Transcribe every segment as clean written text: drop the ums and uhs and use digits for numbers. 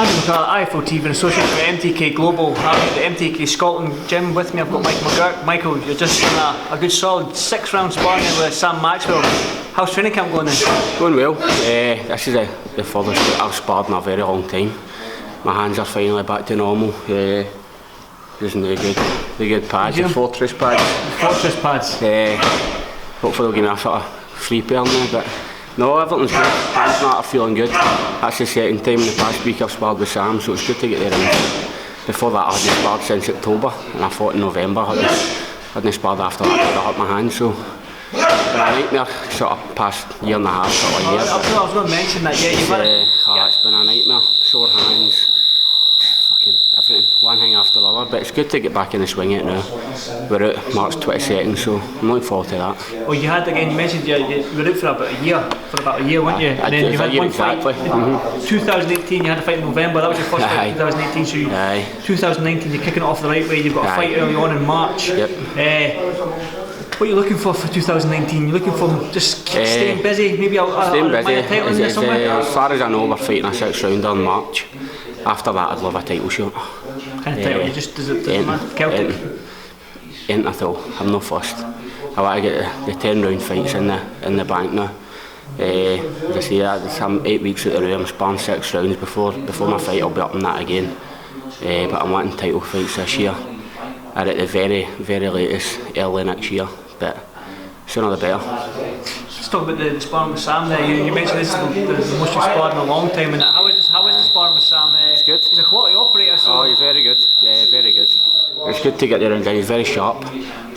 Andy McCART, IFL TV, and associate with MTK Global. I'm at the MTK Scotland gym. With me I've got Michael McGURK. Michael, you're just in a good solid 6-round sparring with Sam Maxwell. How's training camp going then? Going well. This is the furthest I've sparred in a very long time. My hands are finally back to normal. Using the good pads, the Fortress pads. Fortress pads. Hopefully they'll give me a sort of free pair now, but no, everything's good. Hands are feeling good. That's the second time in the past week I've sparred with Sam, so it's good to get there. Before that I hadn't sparred since October, and I fought in November. I hadn't sparred after that, I hurt my hand, so it's been a nightmare sort of past year and a half, sort of year. I was going to mention that, yeah, you've had it's been a nightmare, sore hands, fucking everything, one thing after the other, but it's good to get back in the swing of it now. We're out March 22nd, so I'm looking forward to that. Well, you had again, you mentioned you were out for about a year, weren't you? And then you had one exactly. fight. 2018 you had a fight in November, that was your first fight in 2018, so 2019 you're kicking it off the right way, you've got a fight early on in March. Yep. What are you looking for 2019? You're looking for just staying busy, maybe a title in there somewhere? As far as I know, we're fighting a 6-rounder in March. After that, I'd love a title shot. What kind of title? Does it matter? Celtic? Ain't at all. I'm not fussed. I want to get the 10-round fights in the bank now. As I say, I'm 8 weeks out of the way. I'm sparring 6 rounds before my fight. I'll be up on that again. But I'm wanting title fights this year, or at the very, very latest early next year. But sooner the better. Let's talk about the sparring with Sam there. You mentioned this is the most you've sparred in a long time. And how is the sparring with Sam? It's good. He's a quality operator. So. Oh, he's very good. Yeah, very good. It's good to get there and he's very sharp.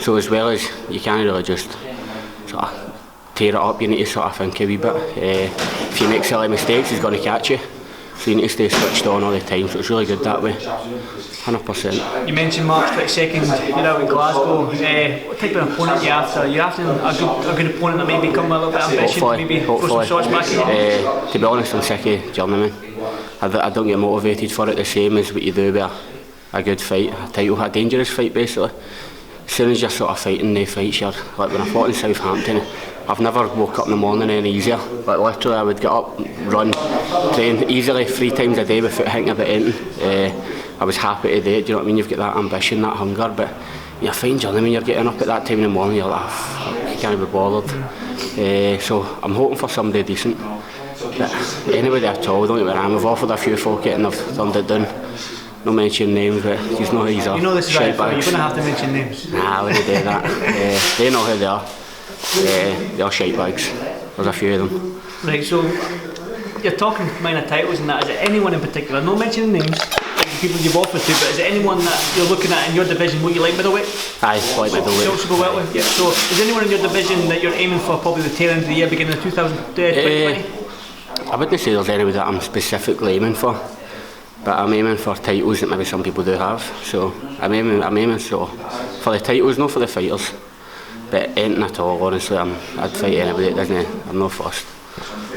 So as well as you can't really just sort of tear it up, you need to sort of think a wee bit. If you make silly mistakes, he's going to catch you. So you need to stay switched on all the time. So it's really good that way. 100%. You mentioned March 22nd, you're out in Glasgow. What type of opponent are you after? Are you after a good opponent that may become a little bit ambitious, maybe throw some shots back at you? To be honest, I'm sick of journeyman. I don't get motivated for it the same as what you do with a good fight, a title, a dangerous fight basically. As soon as you're sort of fighting the fights, like when I fought in Southampton, I've never woke up in the morning any easier. Like literally I would get up, run, train easily 3 times a day without thinking about anything. I was happy to do it, do you know what I mean? You've got that ambition, that hunger, but you're fine journeyman, you're getting up at that time in the morning, you're like, oh, you can't be bothered. So I'm hoping for somebody decent. But anybody at all, don't get me wrong, we've offered a few folk it and I've turned it down. No mention names, but you know who these are. You know this is right, you're going to have to mention names. Nah, I wouldn't do that. They know who they are. They are shite bags. There's a few of them. Right, so you're talking minor titles and that. Is it anyone in particular? No mentioning names, like the people you've offered to, but is it anyone that you're looking at in your division? What you like middleweight? Aye, like middleweight. You also go welterweight? Yeah. So is anyone in your division that you're aiming for probably the tail end of the year, beginning of 2020? I wouldn't say there's anybody that I'm specifically aiming for. But I'm aiming for titles that maybe some people do have. So I'm aiming so for the titles, not for the fighters. But anything at all, honestly, I'd fight anybody that doesn't. I'm not fussed.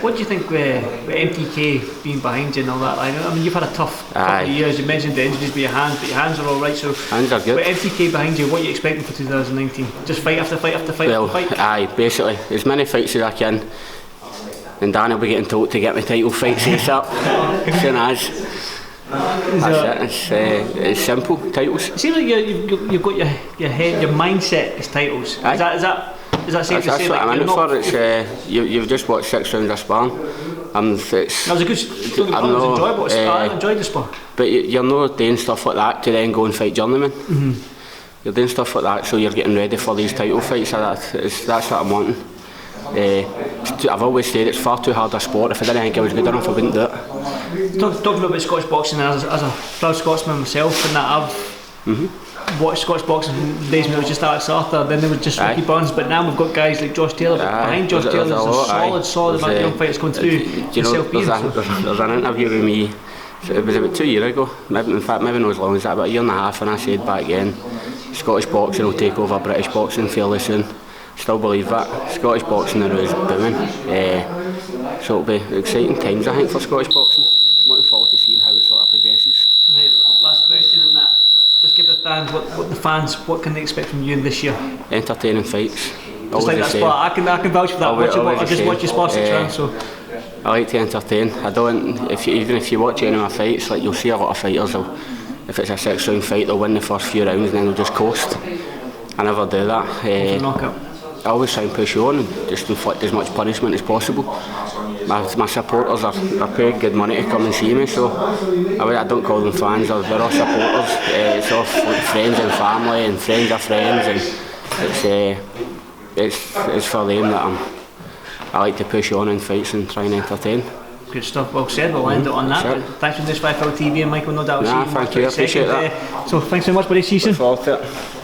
What do you think with MTK being behind you and all that? I mean, you've had a tough couple of years. You mentioned the injuries with your hands, but your hands are all right. So hands are good. With MTK behind you, what are you expecting for 2019? Just fight after fight after fight after fight? Aye, basically as many fights as I can. And Dan will be getting told to get my title fights ASAP. As soon as. That's it. It's simple, titles. It seems like you've got your head, your mindset is titles. Is that safe to say? That's what I'm in it for. It's, you've just watched 6 rounds of sparring. That was a good. It was enjoyable. I enjoyed the spar. But you're not doing stuff like that to then go and fight journeyman. You're doing stuff like that, so you're getting ready for these title fights. That's what I'm wanting. I've always said it's far too hard a sport. If I didn't think I was good enough, I wouldn't do it. Talking about Scottish boxing as a proud Scotsman myself, and that I've watched Scottish boxing from the days when it was just Alex Arthur, then there was just Ricky Burns, but now we've got guys like Josh Taylor. Behind Josh Taylor, there's a solid amount of young fighters going through. There's an interview with me. It was about 2 years ago. In fact, maybe not as long as that, about a year and a half, and I said back again, Scottish boxing will take over British boxing fairly soon. Still believe that. Scottish boxing now is booming. So it'll be exciting times, I think, for Scottish boxing. I'm looking forward to seeing how it sort of progresses. Right, last question on that. Just give the fans what can they expect from you this year? Entertaining fights. Just like that spot. I can vouch for that. I just watch your spar 6 rounds, so I like to entertain. I don't. Even if you watch any of my fights, like you'll see a lot of fighters. If it's a 6-round fight, they'll win the first few rounds and then they'll just coast. I never do that. I always try and push you on and just inflict as much punishment as possible. My supporters are paying good money to come and see me, so I don't call them fans. They're all supporters. It's all friends and family and friends of friends, and it's for them that I like to push on in fights and try and entertain. Good stuff, well said. We'll end it on that. Sure. Thanks for this 5 TV, and Michael, no doubt. Thank you, I appreciate that. So thanks very much, buddy. See you soon. Look forward to it.